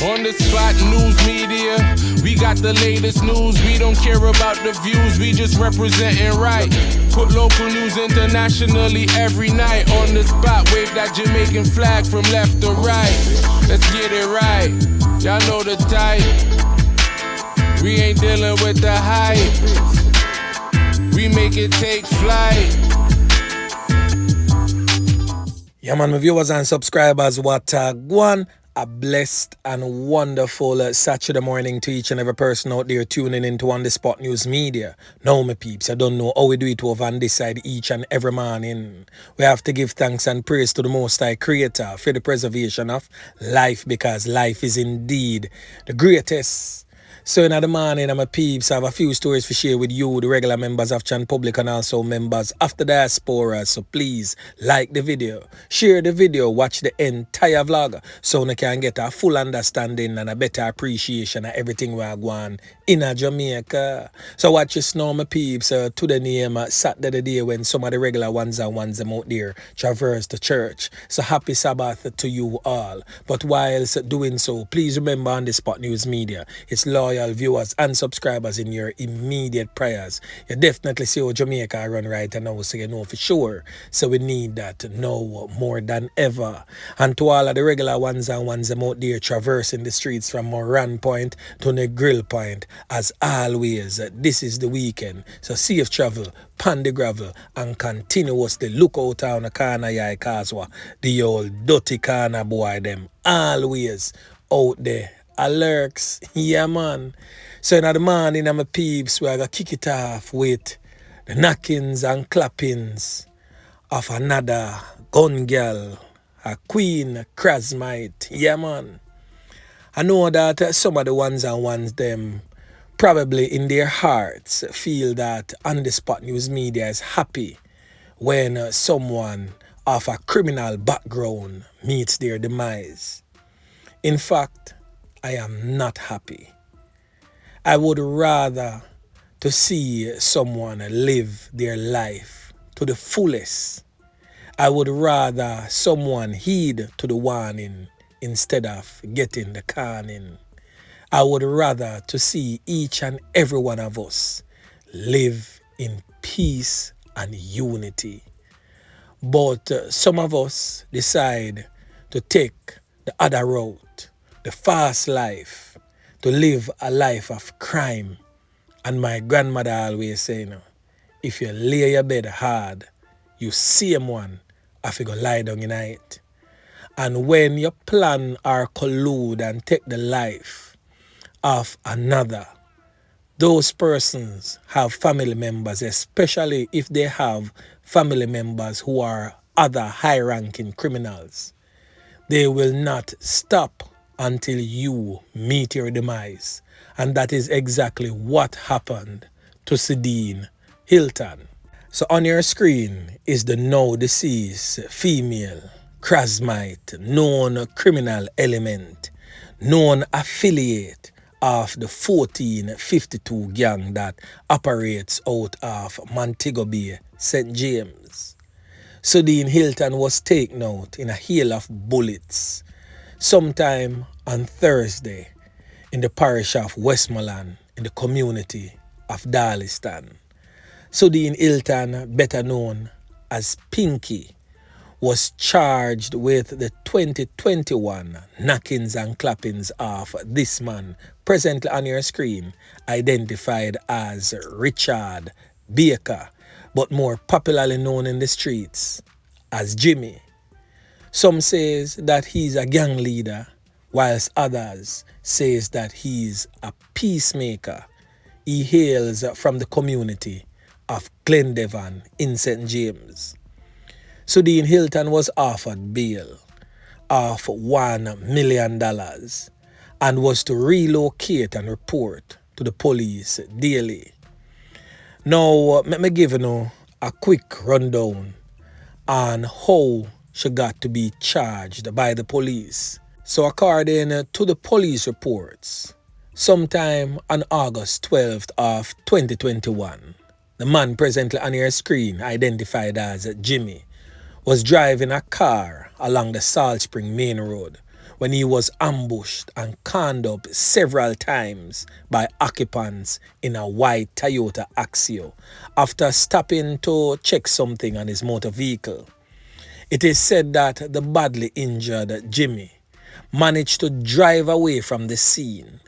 On the spot news media, we got the latest news. We don't care about the views, we just representing right. Put local news internationally every night. On the spot, wave that Jamaican flag from left to right. Let's get it right, y'all know the type. We ain't dealing with the hype, we make it take flight. Yeah, man, my viewers and subscribers, what one. A blessed and wonderful Saturday morning to each and every person out there tuning into On The Spot News Media. Now, my peeps, I don't know how we do it over on this side each and every morning. We have to give thanks and praise to the Most High Creator for the preservation of life, because life is indeed the greatest. So in the morning, my peeps, I have a few stories to share with you, the regular members of Chan Public and also members of the diaspora. So please like the video, share the video, watch the entire vlog so you can get a full understanding and a better appreciation of everything we are going in Jamaica. So watch this now, my peeps, to the name Saturday the day when some of the regular ones and ones them out there traverse the church. So happy Sabbath to you all. But whilst doing so, please remember On The Spot News Media, it's loyal viewers and subscribers in your immediate prayers. You definitely see how Jamaica run right now, so you know for sure. So we need that now more than ever. And to all of the regular ones and ones them out there traversing the streets from Moran Point to the Grill Point, as always, this is the weekend. So safe travel, pan the gravel, and continuously look out on the corner yai Kaswa, the old dirty corner boy them always out there. Alerts, yeah man. So in the morning, my peeps, we are going to kick it off with the knockings and clappings of another gun girl, a queen, Krasmite, yeah man. I know that some of the ones and ones them probably in their hearts feel that On The Spot News Media is happy when someone of a criminal background meets their demise. In fact, I am not happy. I would rather to see someone live their life to the fullest. I would rather someone heed to the warning instead of getting the caning. I would rather to see each and every one of us live in peace and unity. But some of us decide to take the other route, the fast life, to live a life of crime. And my grandmother always say, if you lay your bed hard, you same one have to go lie down in it. And when you plan or collude and take the life of another, those persons have family members, especially if they have family members who are other high-ranking criminals. They will not stop until you meet your demise. And that is exactly what happened to Sudeen Hylton. So on your screen is the now deceased female Krasmite, known criminal element, known affiliate of the 1452 gang that operates out of Montego Bay, St. James. Sudeen Hylton was taken out in a hail of bullets sometime on Thursday in the parish of Westmoreland in the community of Darliston. Sudeen Hylton, better known as Pinky, was charged with the 2021 knockings and clappings of this man, presently on your screen, identified as Richard Baker, but more popularly known in the streets as Jimmy. Some says that he's a gang leader, whilst others says that he's a peacemaker. He hails from the community of Glendevon in St. James. Sudeen Hylton was offered bail of $1 million and was to relocate and report to the police daily. Now, let me give you a quick rundown on how she got to be charged by the police. So according to the police reports, sometime on August 12th of 2021, the man presently on your screen, identified as Jimmy, was driving a car along the Salt Spring Main Road when he was ambushed and conned up several times by occupants in a white Toyota Axio after stopping to check something on his motor vehicle. It is said that the badly injured Jimmy managed to drive away from the scene,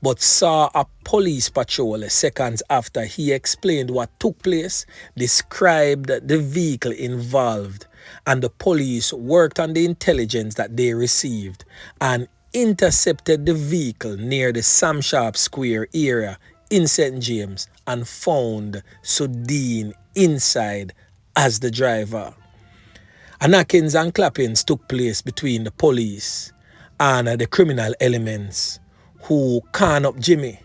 but saw a police patrol seconds after he explained what took place, described the vehicle involved, and the police worked on the intelligence that they received and intercepted the vehicle near the Sam Sharp Square area in St. James and found Sudeen inside as the driver. A knockings and clappings took place between the police and the criminal elements who can up Jimmy,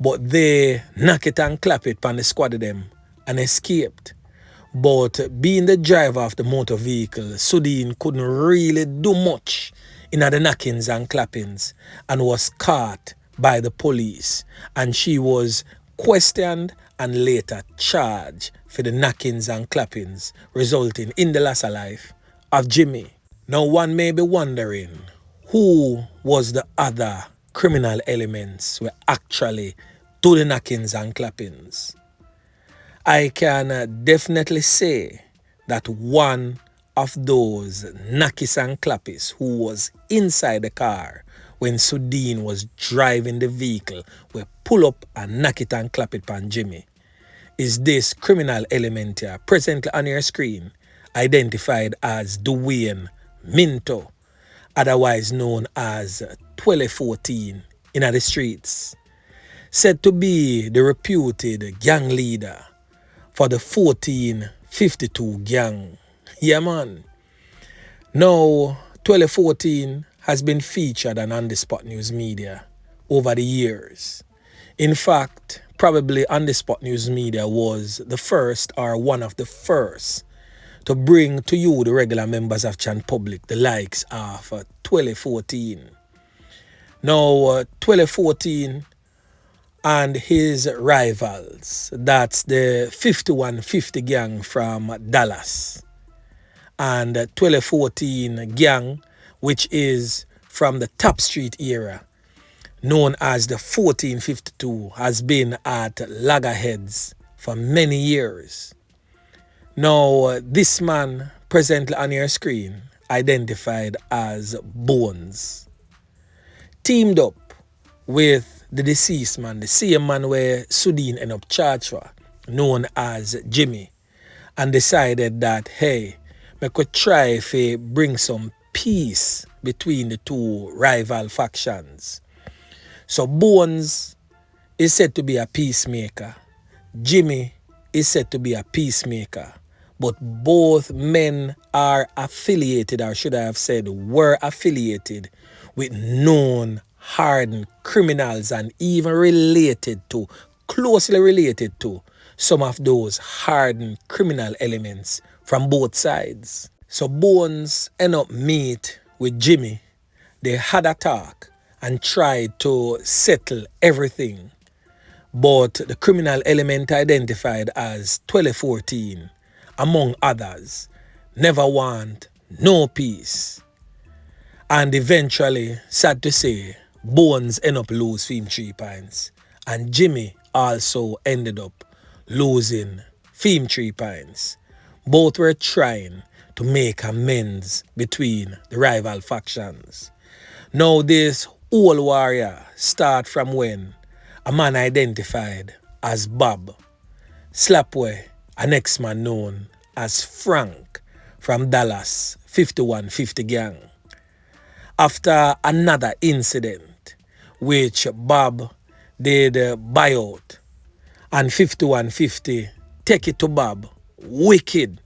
but they knock it and clap it on the squad of them and escaped. But being the driver of the motor vehicle, Sudeen couldn't really do much in the knockings and clappings and was caught by the police, and she was questioned and later charged for the knockings and clappings, resulting in the loss of life of Jimmy. Now one may be wondering, who was the other criminal elements who actually do the knockings and clappings? I can definitely say that one of those knockis and clappis who was inside the car when Sudeen was driving the vehicle will pull up and knock it and clap it on Jimmy is this criminal element here presently on your screen, identified as Dwayne Minto, otherwise known as 1214 in the streets, said to be the reputed gang leader for the 1452 gang. Yeah, man. Now, 1214 has been featured on the Spot News Media over the years. In fact, probably on the Spot News Media was the first or one of the first to bring to you, the regular members of Chan Public, the likes of 1214. Now, 1214 and his rivals, that's the 5150 gang from Dallas, and 1214 gang, which is from the Top Street era, known as the 1452, has been at loggerheads for many years. Now, this man presently on your screen, identified as Bones, teamed up with the deceased man, the same man where Sudeen ended up charged for, known as Jimmy, and decided that, hey, we could try to bring some peace between the two rival factions. So Bones is said to be a peacemaker. Jimmy is said to be a peacemaker. But both men are affiliated, or should I have said were affiliated, with known hardened criminals and even closely related to some of those hardened criminal elements from both sides. So Bones ended up meet with Jimmy. They had a talk and tried to settle everything. But the criminal element identified as 1214, among others, never want no peace. And eventually, sad to say, Bones ended up losing him 3 points. And Jimmy also ended up losing him 3 points. Both were trying to make amends between the rival factions. Now this whole warrior start from when a man identified as Bob ClapWeh, a next man known as Frank from Dallas 5150 gang. After another incident which Bob did buy out and 5150 take it to Bob wicked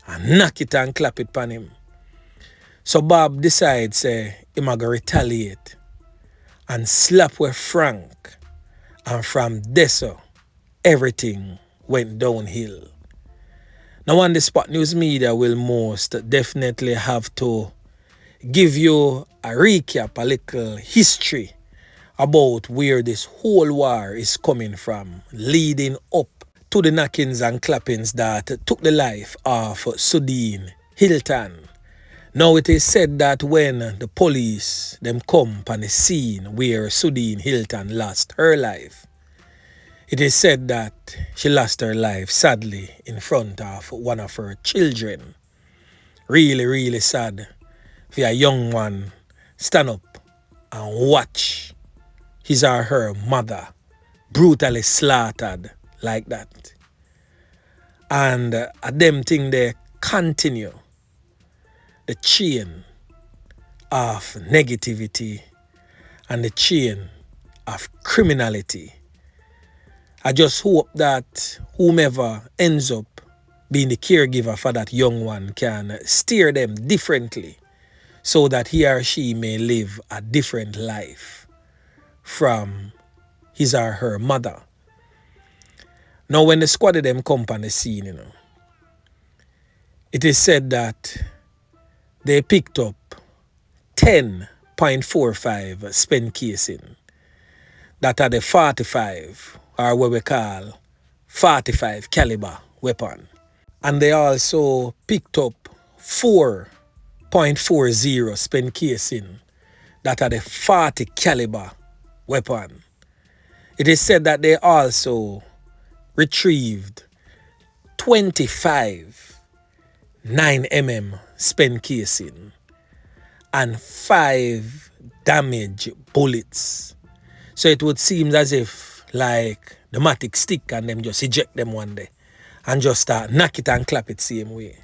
and knock it and clap it on him. So Bob decides him going to retaliate and slap with Frank, and from there so everything went downhill. Now on the Spot News Media will most definitely have to give you a recap, a little history about where this whole war is coming from, leading up to the knockings and clappings that took the life of Sudeen Hylton. Now it is said that when the police them come on the scene where Sudeen Hylton lost her life, it is said that she lost her life sadly in front of one of her children. Really, really sad for a young man stand up and watch his or her mother brutally slaughtered like that. And them thing they continue the chain of negativity and the chain of criminality. I just hope that whomever ends up being the caregiver for that young one can steer them differently so that he or she may live a different life from his or her mother. Now when the squad of them come on the scene, it is said that they picked up 10.45 spent casing that are the 45 or what we call 45 caliber weapon. And they also picked up 4.40 spent casing that are the 40 caliber weapon. It is said that they also retrieved 25 9mm spent casing and 5 damage bullets. So it would seem as if like the matic stick and them just eject them one day and just start knock it and clap it same way.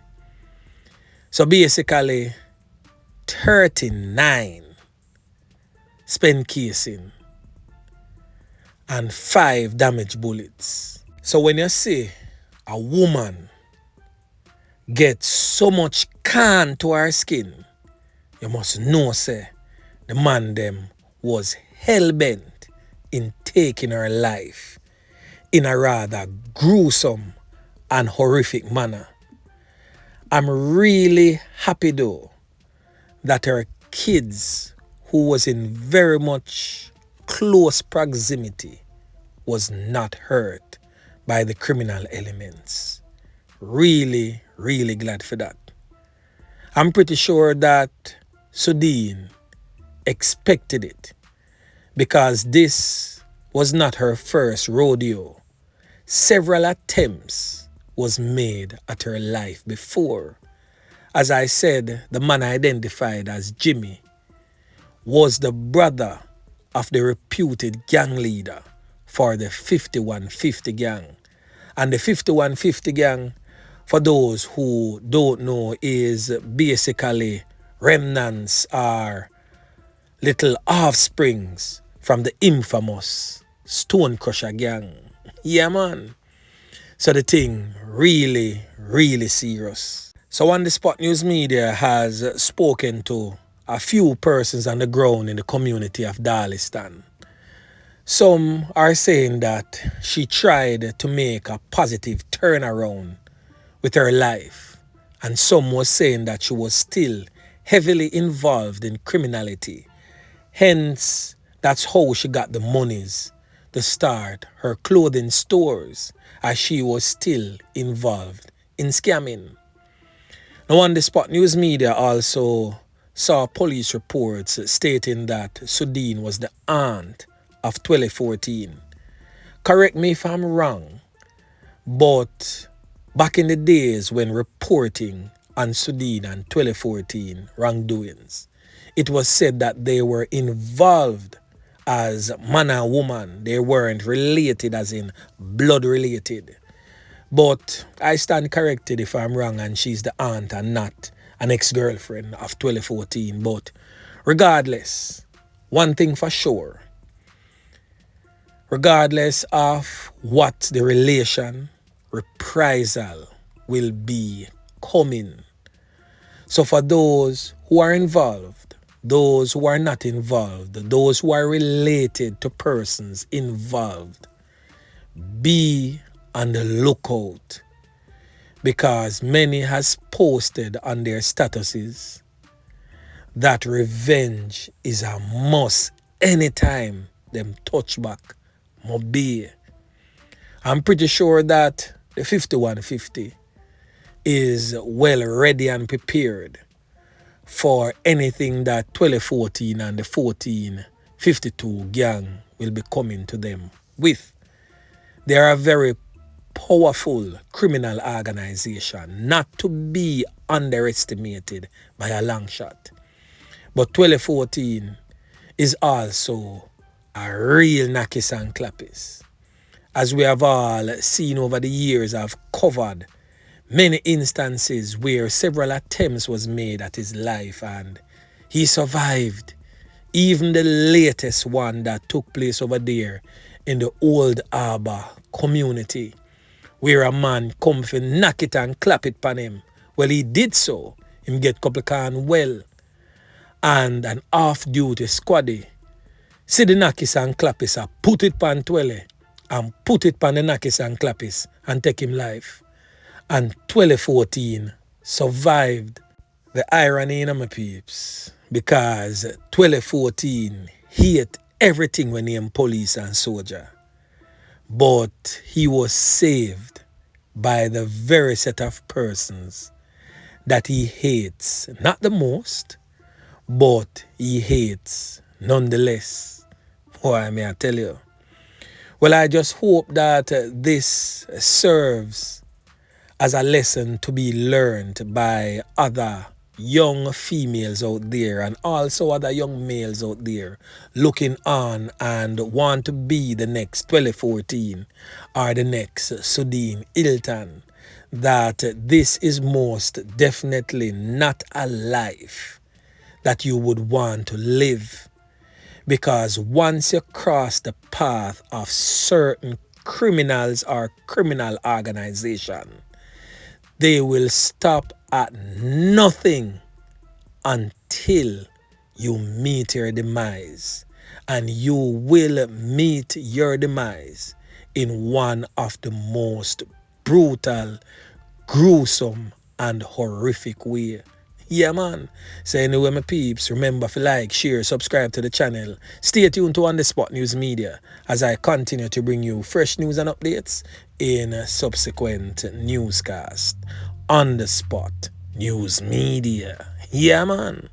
So basically 39 spent casing and 5 damage bullets. So when you see a woman get so much can to her skin, you must know say the man them was hell-bent in taking her life in a rather gruesome and horrific manner. I'm really happy though that her kids, who was in very much close proximity, was not hurt by the criminal elements. Really, really glad for that. I'm pretty sure that Sudeen expected it because this was not her first rodeo. Several attempts was made at her life before. As I said, the man identified as Jimmy was the brother of the reputed gang leader for the 5150 gang. And the 5150 gang, for those who don't know, is basically remnants or little offsprings from the infamous Stone Crusher gang. Yeah, man. So the thing really, really serious. So On The Spot News Media has spoken to a few persons on the ground in the community of Darliston. Some are saying that she tried to make a positive turnaround with her life, and some was saying that she was still heavily involved in criminality. Hence, that's how she got the monies to start her clothing stores, as she was still involved in scamming. Now On The Spot News Media also saw police reports stating that Sudeen was the aunt of 2014. Correct me if I'm wrong, but back in the days when reporting on Sudeen and 2014 wrongdoings, it was said that they were involved as man and woman. They weren't related as in blood related. But I stand corrected if I'm wrong and she's the aunt and not an ex-girlfriend of 2014. But regardless, one thing for sure, regardless of what the relation, reprisal will be coming. So for those who are involved, those who are not involved, those who are related to persons involved, be on the lookout, because many has posted on their statuses that revenge is a must anytime them touch back Mobile. I'm pretty sure that the 5150 is well ready and prepared for anything that 1214 and the 1452 gang will be coming to them with. They are a very powerful criminal organization, not to be underestimated by a long shot. But 1214 is also a real knockers and clappers. As we have all seen over the years, I've covered many instances where several attempts was made at his life and he survived. Even the latest one that took place over there in the Old Harbour community, where a man come for knock it and clap it pan him. Well, he did so. Him get couple can well. And an off-duty squaddy see the knockers and clappers put it pan Twele and put it pan the knockers and clappers and take him life. And 1214 survived. The irony in my peeps, because 1214 hate everything when he police and soldier. But he was saved by the very set of persons that he hates, not the most, but he hates nonetheless. Boy, may I tell you. Well, I just hope that this serves as a lesson to be learned by other young females out there and also other young males out there looking on and want to be the next 1214 or the next Sudeen Hylton, that this is most definitely not a life that you would want to live, because once you cross the path of certain criminals or criminal organization, they will stop at nothing until you meet your demise. And you will meet your demise in one of the most brutal, gruesome, and horrific way. Yeah, man. So anyway, my peeps, remember to like, share, subscribe to the channel. Stay tuned to On The Spot News Media as I continue to bring you fresh news and updates in subsequent newscasts. On The Spot News Media. Yeah, man.